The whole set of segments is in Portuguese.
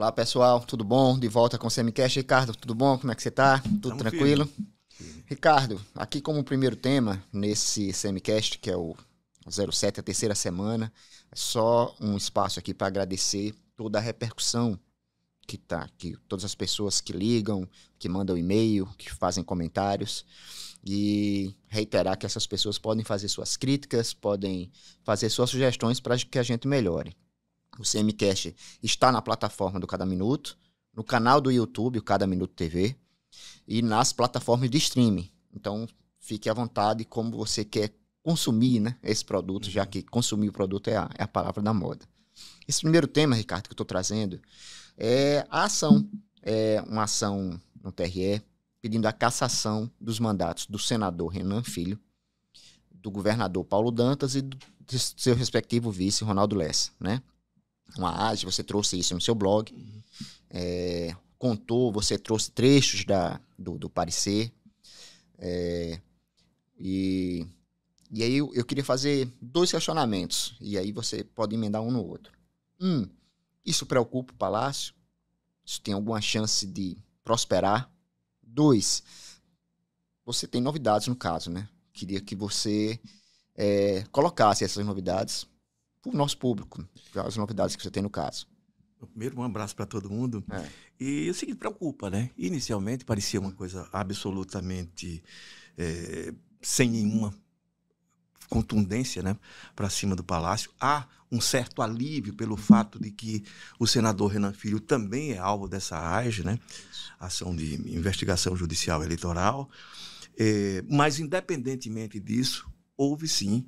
Olá, pessoal, tudo bom? De volta com o Semicast. Ricardo, tudo bom? Como é que você tá? Tudo tranquilo? Ricardo, aqui como primeiro tema, nesse Semicast, que é o 07, a terceira semana, é só um espaço aqui para agradecer toda a repercussão que todas as pessoas que ligam, que mandam e-mail, que fazem comentários, e reiterar que essas pessoas podem fazer suas críticas, podem fazer suas sugestões para que a gente melhore. O Semicast está na plataforma do Cada Minuto, no canal do YouTube, o Cada Minuto TV, e nas plataformas de streaming. Então, fique à vontade como você quer consumir, né, esse produto, já que consumir o produto é a palavra da moda. Esse primeiro tema, Ricardo, que eu estou trazendo, é a ação. É uma ação no TRE pedindo a cassação dos mandatos do senador Renan Filho, do governador Paulo Dantas e do seu respectivo vice, Ronaldo Lessa, né? Uma AGE, você trouxe isso no seu blog, você trouxe trechos do parecer, e aí eu queria fazer 2 questionamentos, e aí você pode emendar um no outro. Isso preocupa o Palácio? Isso tem alguma chance de prosperar? 2, você tem novidades no caso, né? Queria que você colocasse essas novidades para o nosso público, as novidades que você tem no caso. Primeiro, um abraço para todo mundo. E o seguinte, preocupa, né? Inicialmente parecia uma coisa absolutamente sem nenhuma contundência, né, para cima do Palácio. Há um certo alívio pelo fato de que o senador Renan Filho também é alvo dessa AGE, né? Ação de investigação judicial eleitoral. Mas, independentemente disso, houve sim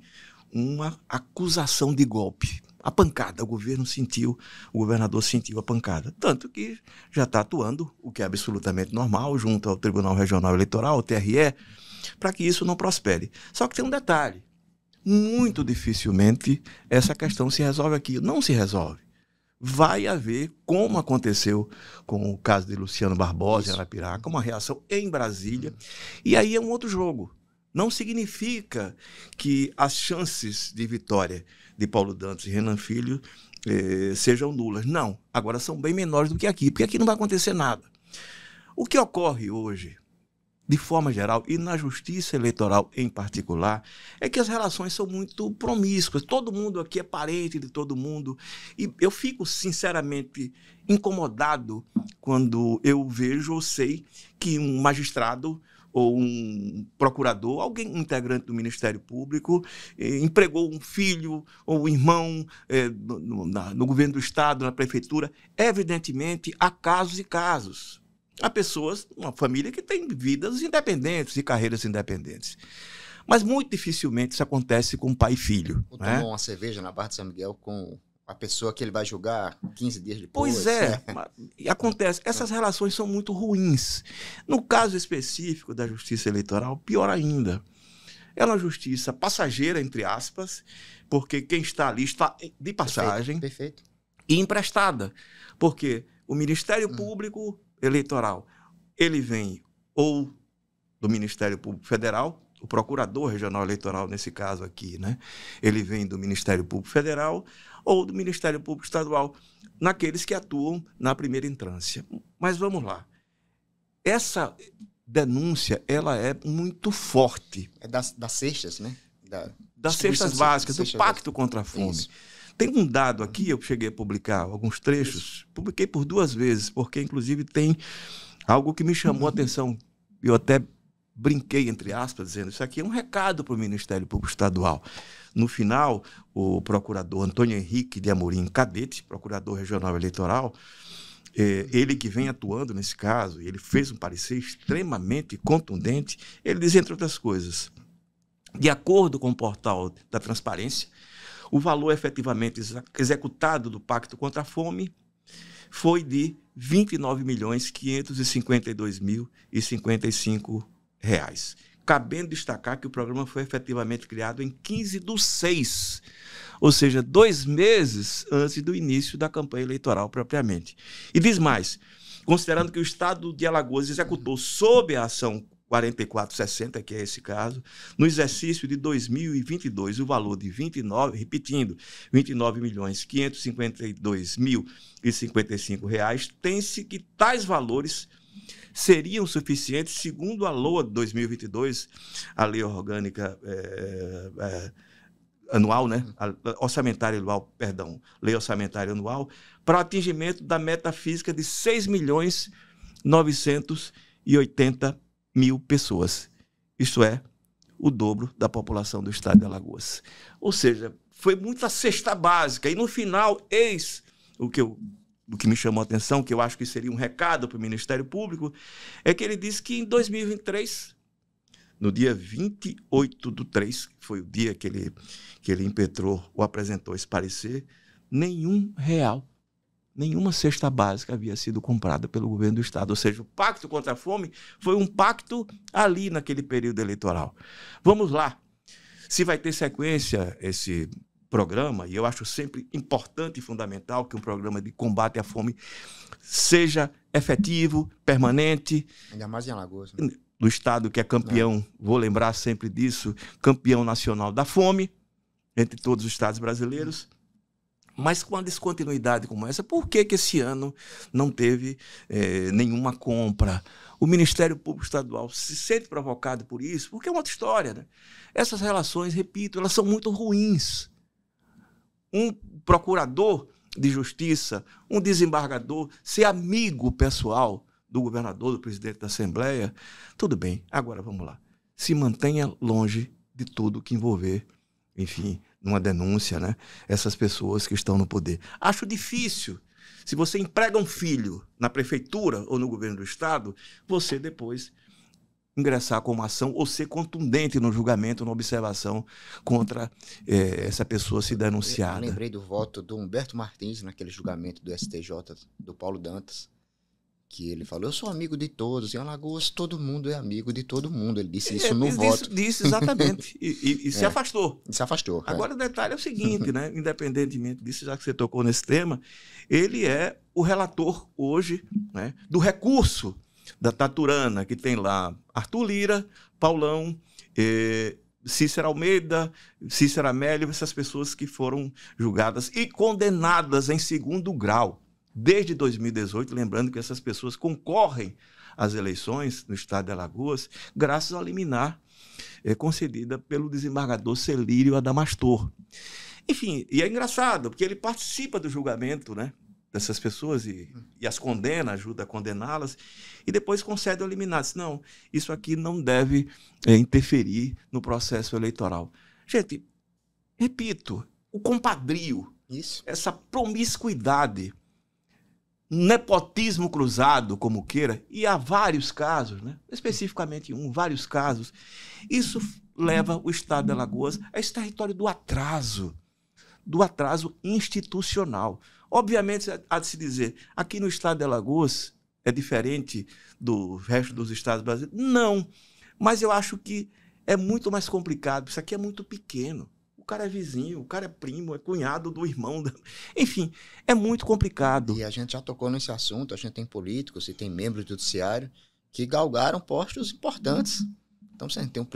uma acusação de golpe. A pancada, o governador sentiu a pancada. Tanto que já está atuando, o que é absolutamente normal, junto ao Tribunal Regional Eleitoral, o TRE, para que isso não prospere. Só que tem um detalhe. Muito dificilmente essa questão se resolve aqui. Não se resolve. Vai haver, como aconteceu com o caso de Luciano Barbosa em Arapiraca, uma reação em Brasília. E aí é um outro jogo. Não significa que as chances de vitória de Paulo Dantas e Renan Filho sejam nulas. Não. Agora são bem menores do que aqui, porque aqui não vai acontecer nada. O que ocorre hoje, de forma geral, e na justiça eleitoral em particular, é que as relações são muito promíscuas. Todo mundo aqui é parente de todo mundo. E eu fico, sinceramente, incomodado quando eu vejo ou sei que um magistrado ou um procurador, um integrante do Ministério Público, empregou um filho ou um irmão no governo do Estado, na prefeitura. Evidentemente, há casos e casos. Há pessoas, uma família que tem vidas independentes e carreiras independentes. Mas muito dificilmente isso acontece com pai e filho. Ou tomou uma cerveja na Barra de São Miguel com a pessoa que ele vai julgar 15 dias depois. Pois é, e acontece. Essas relações são muito ruins. No caso específico da justiça eleitoral, pior ainda. É uma justiça passageira, entre aspas, porque quem está ali está de passagem. Perfeito. E emprestada. Porque o Ministério Público Eleitoral, ele vem ou do Ministério Público Federal, o Procurador Regional Eleitoral, nesse caso aqui, né? Ele vem do Ministério Público Federal ou do Ministério Público Estadual, naqueles que atuam na primeira instância. Mas vamos lá. Essa denúncia, ela é muito forte. É das cestas, né? Das cestas básicas, do Pacto contra a Fome. Isso. Tem um dado aqui, eu cheguei a publicar alguns trechos, publiquei por 2 vezes, porque inclusive tem algo que me chamou a atenção. Eu até brinquei, entre aspas, dizendo isso aqui é um recado para o Ministério Público Estadual. No final, o procurador Antônio Henrique de Amorim Cadete, procurador regional eleitoral, ele que vem atuando nesse caso, ele fez um parecer extremamente contundente. Ele diz, entre outras coisas, de acordo com o portal da Transparência, o valor efetivamente executado do Pacto contra a Fome foi de R$ 29.552.055. Cabendo destacar que o programa foi efetivamente criado em 15/6, ou seja, 2 meses antes do início da campanha eleitoral propriamente. E diz mais, considerando que o Estado de Alagoas executou sob a ação 44,60, que é esse caso. No exercício de 2022, o valor de 29.552.055 reais, tem-se que tais valores seriam suficientes, segundo a LOA de 2022, a Lei Orgânica Anual, né? Orçamentária Anual, perdão, Lei Orçamentária Anual, para o atingimento da meta física de 6.980.000 pessoas. Isto é, o dobro da população do estado de Alagoas. Ou seja, foi muita cesta básica. E no final, eis o que me chamou a atenção, que eu acho que seria um recado para o Ministério Público, é que ele disse que em 2023, no dia 28/3, que foi o dia que ele impetrou ou apresentou esse parecer, nenhum real, nenhuma cesta básica havia sido comprada pelo governo do estado. Ou seja, o pacto contra a fome foi um pacto ali naquele período eleitoral. Vamos lá. Se vai ter sequência esse programa, e eu acho sempre importante e fundamental que um programa de combate à fome seja efetivo, permanente. Ainda mais em Alagoas, né? Do estado que é campeão, vou lembrar sempre disso, campeão nacional da fome, entre todos os estados brasileiros. Mas com uma descontinuidade como essa, por que esse ano não teve nenhuma compra? O Ministério Público Estadual se sente provocado por isso, porque é uma outra história, né? Essas relações, repito, elas são muito ruins. Um procurador de justiça, um desembargador, ser amigo pessoal do governador, do presidente da Assembleia, tudo bem. Agora, vamos lá. Se mantenha longe de tudo que envolver, enfim, numa denúncia, né? Essas pessoas que estão no poder. Acho difícil. Se você emprega um filho na prefeitura ou no governo do estado, você depois ingressar com uma ação ou ser contundente no julgamento, na observação contra essa pessoa se denunciada. Eu lembrei do voto do Humberto Martins naquele julgamento do STJ, do Paulo Dantas, que ele falou, eu sou amigo de todos, em Alagoas todo mundo é amigo de todo mundo. Ele disse isso no voto. Disse exatamente. E se afastou. Se afastou. Agora o detalhe é o seguinte, né? Independentemente disso, já que você tocou nesse tema, ele é o relator hoje, né, do recurso da Taturana, que tem lá Arthur Lira, Paulão, Cícero Almeida, Cícero Amélio, essas pessoas que foram julgadas e condenadas em segundo grau. Desde 2018, lembrando que essas pessoas concorrem às eleições no estado de Alagoas, graças à liminar concedida pelo desembargador Celírio Adamastor. Enfim, e é engraçado, porque ele participa do julgamento, né, dessas pessoas e as condena, ajuda a condená-las, e depois concede o liminar. Diz, não, isso aqui não deve interferir no processo eleitoral. Gente, repito, o compadrio, essa promiscuidade, nepotismo cruzado, como queira, e há vários casos, né? Especificamente vários casos, isso leva o estado de Alagoas a esse território do atraso institucional. Obviamente, há de se dizer, aqui no estado de Alagoas é diferente do resto dos estados brasileiros? Não, mas eu acho que é muito mais complicado, isso aqui é muito pequeno. O cara é vizinho, o cara é primo, é cunhado do irmão. Enfim, é muito complicado. E a gente já tocou nesse assunto, a gente tem políticos e tem membros do judiciário que galgaram postos importantes. Então, você tem um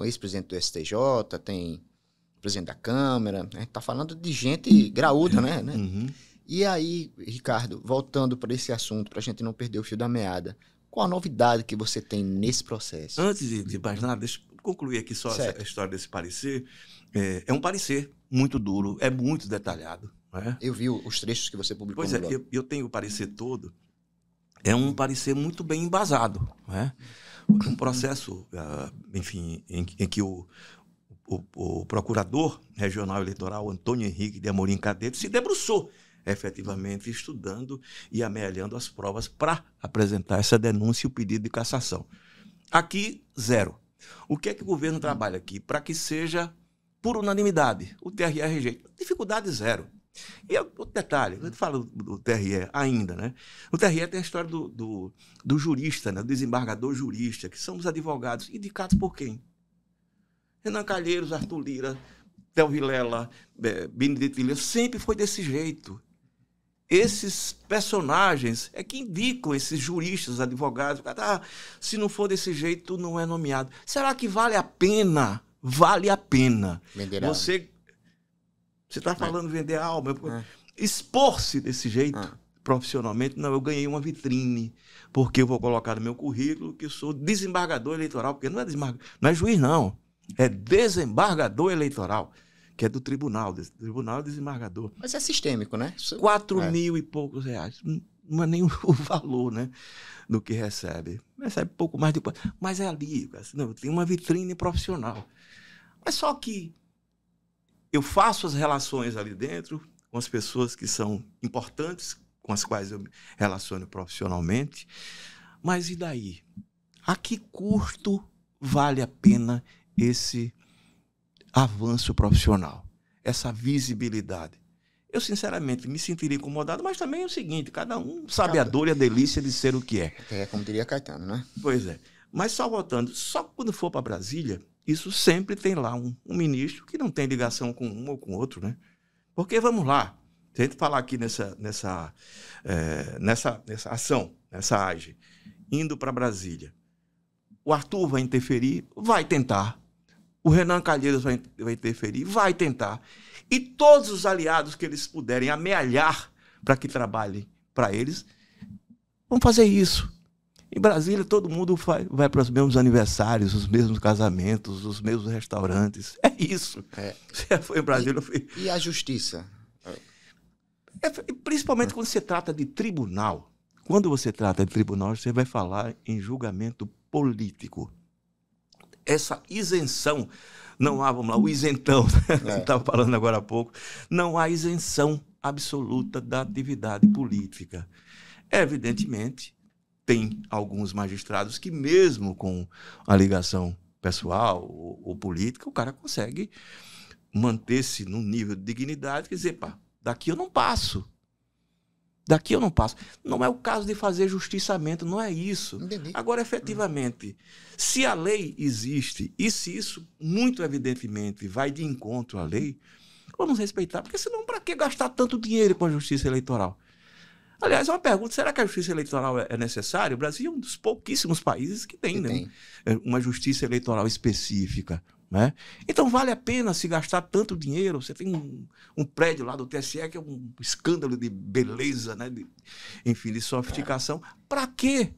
ex-presidente do STJ, tem o presidente da Câmara, a gente está falando de gente graúda, né? Uhum. E aí, Ricardo, voltando para esse assunto, para a gente não perder o fio da meada, qual a novidade que você tem nesse processo? Antes de mais nada, deixa eu concluir aqui só a história desse parecer. É um parecer muito duro, é muito detalhado. Né? Eu vi os trechos que você publicou. Pois é, eu tenho o parecer todo. É um parecer muito bem embasado. Né? Um processo, enfim, em que o procurador regional eleitoral, Antônio Henrique de Amorim Cadete, se debruçou efetivamente estudando e amealhando as provas para apresentar essa denúncia e o pedido de cassação. Aqui, zero. O que é que o governo trabalha aqui? Para que seja por unanimidade. O TRE rejeita. Dificuldade zero. E o detalhe, eu falo do TRE ainda, né? O TRE tem a história do jurista, né? Do desembargador jurista, que são os advogados indicados por quem? Renan Calheiros, Arthur Lira, Theo Vilela, Benedito Vilhena, sempre foi desse jeito. esses personagens é que indicam esses juristas, advogados. Se não for desse jeito, não é nomeado. Será que vale a pena? Vale a pena. Vender você está falando vender a alma. Expor-se desse jeito, profissionalmente, não, eu ganhei uma vitrine, porque eu vou colocar no meu currículo que eu sou desembargador eleitoral, porque não é juiz, não. É desembargador eleitoral, que é do tribunal desembargador. Mas é sistêmico, né? 4 mil e poucos reais. Não é nem o valor, né, do que recebe. Recebe pouco mais de... Mas é ali, não, tem uma vitrine profissional. Mas só que eu faço as relações ali dentro com as pessoas que são importantes, com as quais eu me relaciono profissionalmente. Mas e daí? A que custo vale a pena esse avanço profissional, essa visibilidade? Eu, sinceramente, me sentiria incomodado, mas também é o seguinte, cada um sabe a dor e a delícia de ser o que é. É como diria Caetano, né? Pois é. Mas só voltando, só quando for para Brasília, isso sempre tem lá um ministro que não tem ligação com um ou com outro, né? Porque, vamos lá, se a gente falar aqui nessa ação, nessa AGE, indo para Brasília, o Arthur vai interferir? Vai tentar. O Renan Calheiros vai interferir? Vai tentar. E todos os aliados que eles puderem amealhar para que trabalhem para eles, vão fazer isso. Em Brasília, todo mundo vai para os mesmos aniversários, os mesmos casamentos, os mesmos restaurantes. É isso. Você foi em Brasília, eu fui. E a justiça? Principalmente quando se trata de tribunal. Quando você trata de tribunal, você vai falar em julgamento político. Essa isenção, não há, vamos lá, o isentão, estava falando agora há pouco, não há isenção absoluta da atividade política. Evidentemente, tem alguns magistrados que, mesmo com a ligação pessoal ou política, o cara consegue manter-se num nível de dignidade, quer dizer, daqui eu não passo. Daqui eu não passo. Não é o caso de fazer justiçamento, não é isso. Entendi. Agora, efetivamente, se a lei existe e se isso, muito evidentemente, vai de encontro à lei, vamos respeitar, porque senão para que gastar tanto dinheiro com a justiça eleitoral? Aliás, é uma pergunta, será que a justiça eleitoral é necessária? O Brasil é um dos pouquíssimos países que tem. Uma justiça eleitoral específica. Né? Então, vale a pena se gastar tanto dinheiro? Você tem um prédio lá do TSE que é um escândalo de beleza, né? De sofisticação. Para quê?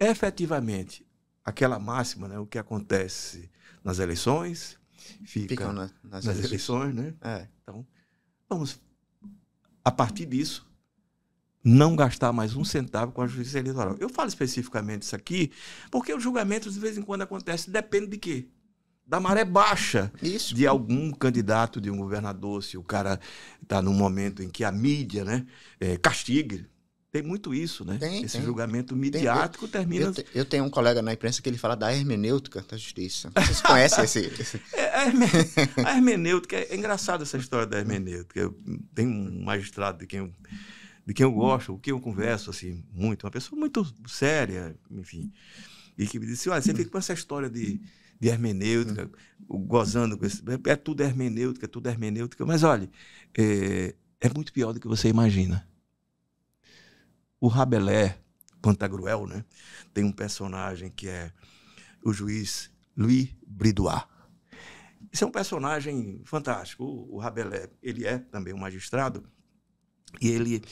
Efetivamente, aquela máxima, né? O que acontece nas eleições, fica nas eleições. Né? Então, vamos, a partir disso, não gastar mais um centavo com a justiça eleitoral. Eu falo especificamente isso aqui porque os julgamentos, de vez em quando, acontecem. Depende de quê? Da maré baixa de algum candidato, de um governador, se o cara está num momento em que a mídia, né, castigue. Tem muito isso, né? Esse julgamento midiático termina... Eu tenho um colega na imprensa que ele fala da hermenêutica da justiça. Vocês conhecem esse... A hermenêutica, é engraçado essa história da hermenêutica. Tem um magistrado de quem eu gosto, com quem eu converso assim, muito, uma pessoa muito séria, enfim, e que me disse, olha, você fica com essa história de hermenêutica, gozando com esse... É tudo hermenêutica, mas olha, é muito pior do que você imagina. O Rabelais, Pantagruel, né, tem um personagem que é o juiz Louis Bridois. Esse é um personagem fantástico. O Rabelais, ele é também um magistrado, e ele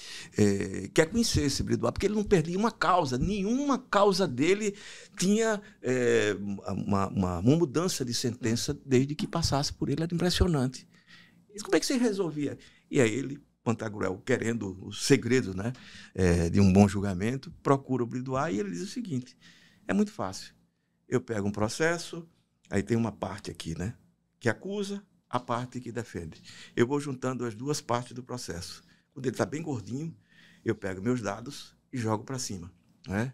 quer conhecer esse Bridois, porque ele não perdia uma causa, nenhuma causa dele tinha uma mudança de sentença desde que passasse por ele, era impressionante. E como é que se resolvia? E aí ele, Pantagruel, querendo os segredos, né, de um bom julgamento, procura o Bridois e ele diz o seguinte, é muito fácil, eu pego um processo, aí tem uma parte aqui, né, que acusa, a parte que defende. Eu vou juntando as duas partes do processo. Quando ele está bem gordinho, eu pego meus dados e jogo para cima. Né?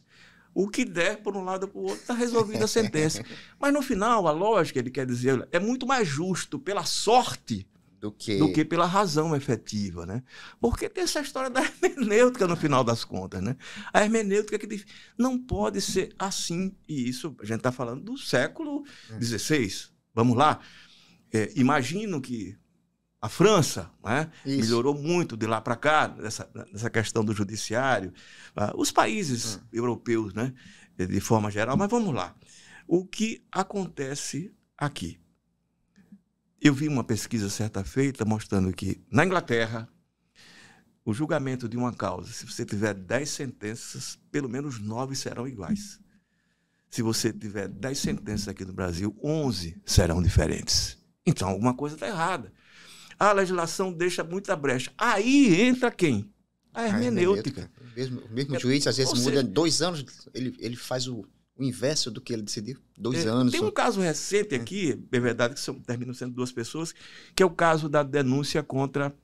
O que der por um lado ou para o outro, está resolvida a sentença. Mas, no final, a lógica, ele quer dizer, é muito mais justo pela sorte do que pela razão efetiva. Né? Porque tem essa história da hermenêutica, no final das contas. Né? A hermenêutica que não pode ser assim. E isso, a gente está falando do século XVI. Vamos lá? Imagino que A França, né? Melhorou muito de lá para cá, nessa questão do judiciário. Os países europeus, né? De forma geral. Mas vamos lá. O que acontece aqui? Eu vi uma pesquisa certa feita mostrando que, na Inglaterra, o julgamento de uma causa, se você tiver 10 sentenças, pelo menos 9 serão iguais. Se você tiver 10 sentenças aqui no Brasil, 11 serão diferentes. Então, alguma coisa está errada. A legislação deixa muita brecha. Aí entra quem? A hermenêutica. O mesmo juiz, às vezes, muda 2 anos, ele faz o inverso do que ele decidiu. 2 anos. Tem um caso recente aqui, é verdade que terminam sendo 2 pessoas, que é o caso da denúncia contra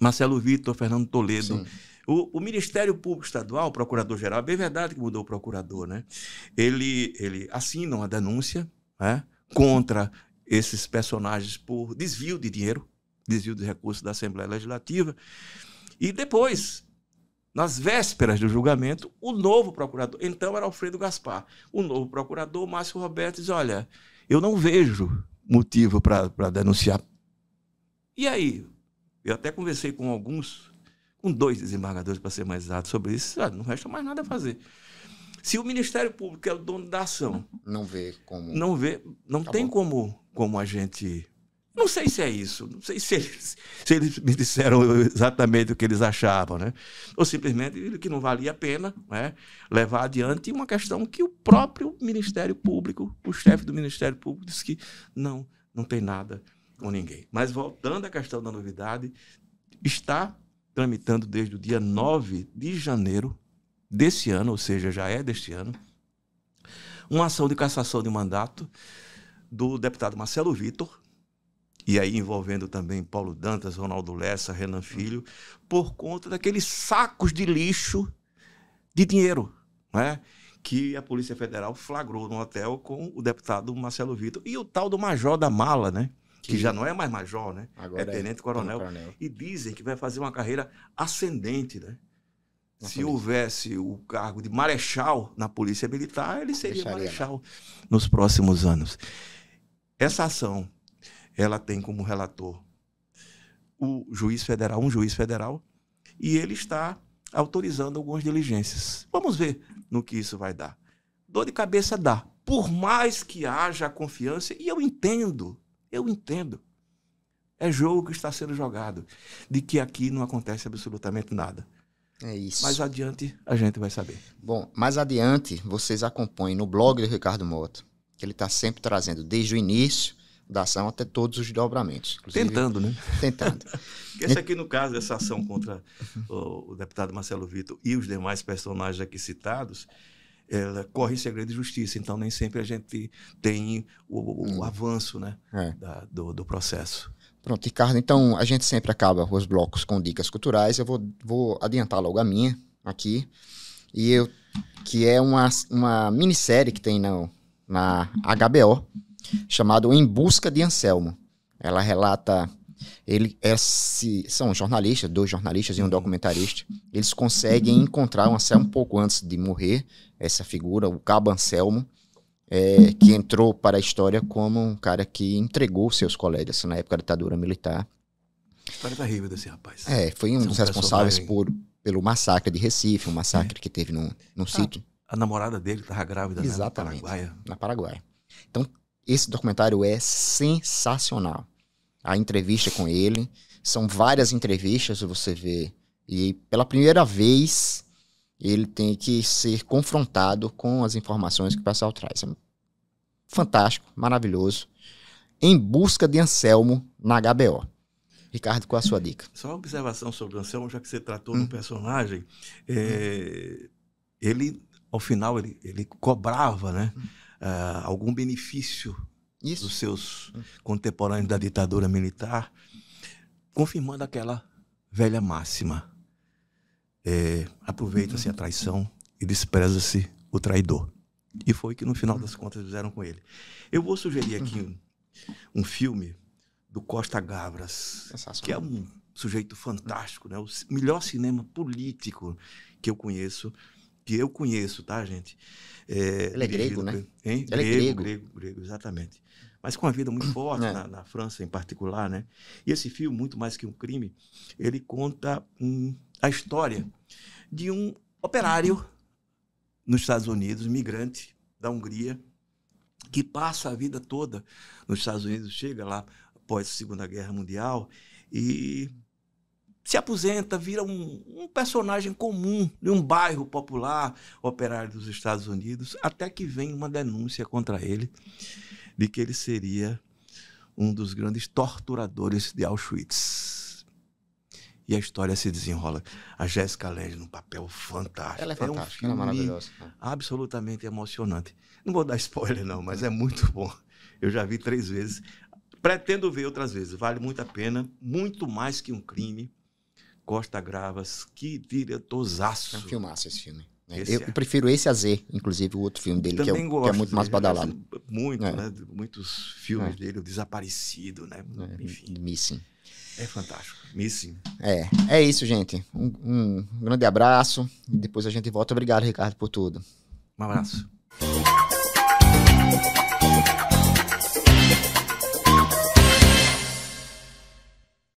Marcelo Vitor, Fernando Toledo. O Ministério Público Estadual, o Procurador-Geral, é bem verdade que mudou o procurador, né? Ele assina uma denúncia, né, contra esses personagens por desvio de dinheiro, desvio de recursos da Assembleia Legislativa. E depois, nas vésperas do julgamento, o novo procurador, então era Alfredo Gaspar, o novo procurador, Márcio Roberto, diz, olha, eu não vejo motivo para denunciar. E aí? Eu até conversei com 2 desembargadores, para ser mais exato, sobre isso. Não resta mais nada a fazer. Se o Ministério Público, que é o dono da ação, não vê como... Não tem como a gente... Não sei se é isso. Não sei se eles me disseram exatamente o que eles achavam, né? Ou simplesmente que não valia a pena, né, levar adiante uma questão que o próprio Ministério Público, o chefe do Ministério Público, disse que não tem nada com ninguém. Mas voltando à questão da novidade, está tramitando desde o dia 9 de janeiro desse ano, ou seja, já é deste ano, uma ação de cassação de mandato do deputado Marcelo Vitor, e aí envolvendo também Paulo Dantas, Ronaldo Lessa, Renan Filho, por conta daqueles sacos de lixo de dinheiro, né, que a Polícia Federal flagrou no hotel com o deputado Marcelo Vitor e o tal do Major da Mala, né? Que já não é mais major, né? Agora é tenente-coronel. E dizem que vai fazer uma carreira ascendente, né? Se houvesse o cargo de marechal na Polícia Militar, ele seria marechal nos próximos anos. Essa ação, ela tem como relator um juiz federal, e ele está autorizando algumas diligências. Vamos ver no que isso vai dar. Dor de cabeça dá. Por mais que haja confiança, e eu entendo. É jogo que está sendo jogado, de que aqui não acontece absolutamente nada. É isso. Mais adiante a gente vai saber. Bom, mais adiante vocês acompanhem no blog do Ricardo Mota, que ele está sempre trazendo desde o início da ação até todos os desdobramentos. Tentando, né? Tentando. Esse aqui, no caso dessa ação contra o deputado Marcelo Vitor e os demais personagens aqui citados, ela corre em segredo de justiça, então nem sempre a gente tem o avanço, né, do processo. Pronto, Ricardo, então a gente sempre acaba os blocos com dicas culturais. Eu vou adiantar logo a minha aqui, que é uma minissérie que tem na HBO, chamado Em Busca de Anselmo. Ela relata... são jornalistas, 2 jornalistas e um documentarista. Eles conseguem encontrar o Anselmo um pouco antes de morrer, essa figura, o Cabo Anselmo, que entrou para a história como um cara que entregou seus colegas na época da ditadura militar. A história terrível desse rapaz. Foi um dos responsáveis pelo massacre de Recife, um massacre que teve num sítio. A namorada dele estava grávida, exatamente, na Paraguaia. Então, esse documentário é sensacional. A entrevista com ele, são várias entrevistas, você vê, e pela primeira vez ele tem que ser confrontado com as informações que o pessoal traz. É fantástico, maravilhoso. Em Busca de Anselmo, na HBO. Ricardo, qual a sua dica? Só uma observação sobre o Anselmo, já que você tratou do personagem. Ele, ao final, ele cobrava, né, algum benefício dos seus contemporâneos da ditadura militar, confirmando aquela velha máxima. Aproveita-se a traição e despreza-se o traidor. E foi o que, no final das contas, fizeram com ele. Eu vou sugerir aqui um filme do Costa Gavras, que é um sujeito fantástico, né? O melhor cinema político que eu conheço, tá, gente? Ele é grego, né? Ele é grego, exatamente. mas com uma vida muito forte, na França em particular, né? E esse filme, Muito Mais Que um Crime, ele conta a história de um operário nos Estados Unidos, migrante da Hungria, que passa a vida toda nos Estados Unidos, chega lá após a Segunda Guerra Mundial e se aposenta, vira um personagem comum de um bairro popular, operário dos Estados Unidos, até que vem uma denúncia contra ele de que ele seria um dos grandes torturadores de Auschwitz. E a história se desenrola. A Jéssica Lange num papel fantástico. Ela é fantástica, um filme ela é maravilhosa. absolutamente emocionante. Não vou dar spoiler não, mas é muito bom. Eu já vi 3 vezes. Pretendo ver outras vezes. Vale muito a pena. Muito Mais Que um Crime. Costa Gravas, que diretorzaço. É um filmaço esse filme. Eu prefiro esse a Z, inclusive o outro filme dele, que é muito mais badalado. Muito, né? Muitos filmes dele, o Desaparecido, né? Enfim. Missing. É fantástico. Missing. É isso, gente. Um grande abraço. E depois a gente volta. Obrigado, Ricardo, por tudo. Um abraço.